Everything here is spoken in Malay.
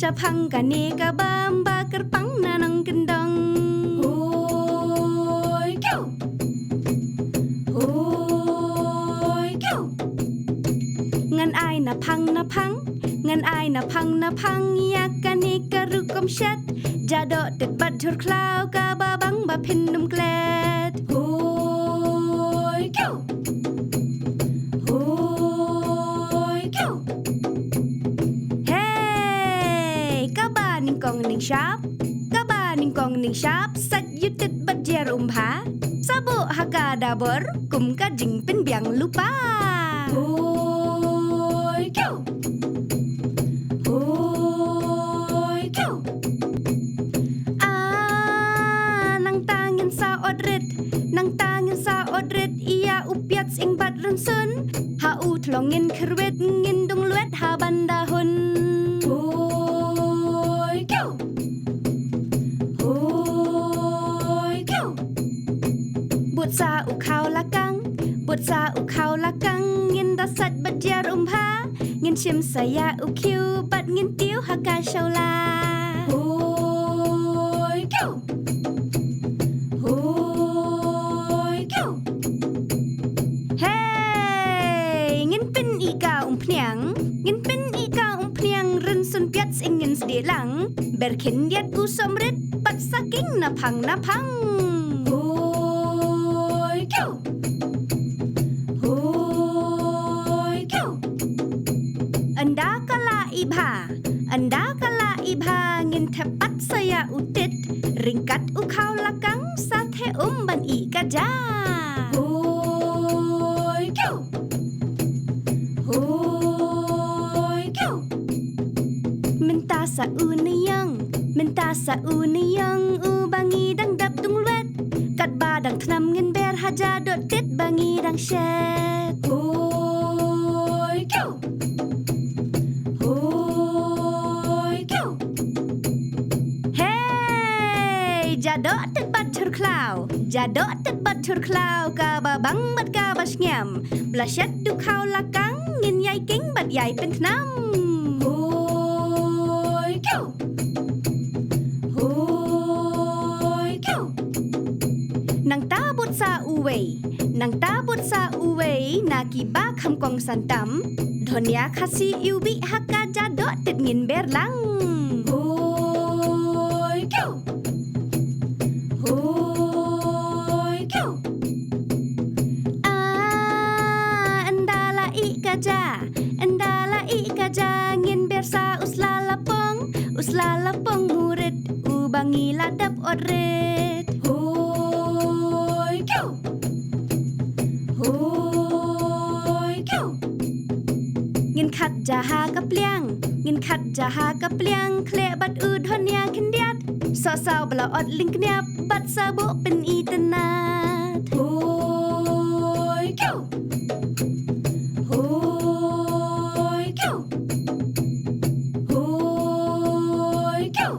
syapang kaneka bamba kerpang nanang gendang hoi kyo hoi kyo ngan ai na phang ngan ai na phang ya kaneka rukom shat jado tet bat thur klau ka ba bang ba phin num glad hoi kyo hoi kyo hey ka ba ning kong ning shap sat yutit bat jer umpha sabo haka dabor kum ka jing pen biang lupa hoi kyo hoi kyo nang tangin sa odret iya upiat sing bat runsun ha u thlongin khruet ngin dong luet ha banda hun hoi kyo hoi kyo but sa u khao la kang ngin da sat bat jar umpha ngin chim saya u kiu bat ngin tiu ha ka shaula hoi kyo hoi kyo hey ngin pin i ka phniang run sun piat sing ngin sdi lang ber khin yat u somret pat saking na phang hoi kyo hoi kyo anda kala ibha ngin thepat saya utit ringkat u khau lakang sa the ban i ka ja hoi kyo hoi kyo minta sa u niyang u bangi dang dap tung luet kat ba dang thnam ngin ber haja dot tit bangi dang shet hoi kyo hoi kyo hey jado tit bat thur klau ka ba bang bat ka ba sngam blashat du khau lakang ngin yai king bat yai pen thnam hoi kyo hoi kyo nang ta but sa uwei na ki ba kham kong santam thonya khasi ubi hakka jado tit ngin ber lang hoi kyo hoi kyo andala i kaja ngin ber sa uslalapong murid ubangi ladap odret hoi kyo hoi kyo ngin khat jaha ka pliang kle bat u thonya khindiat so sao bla od ling knyap bat sabo pen i tan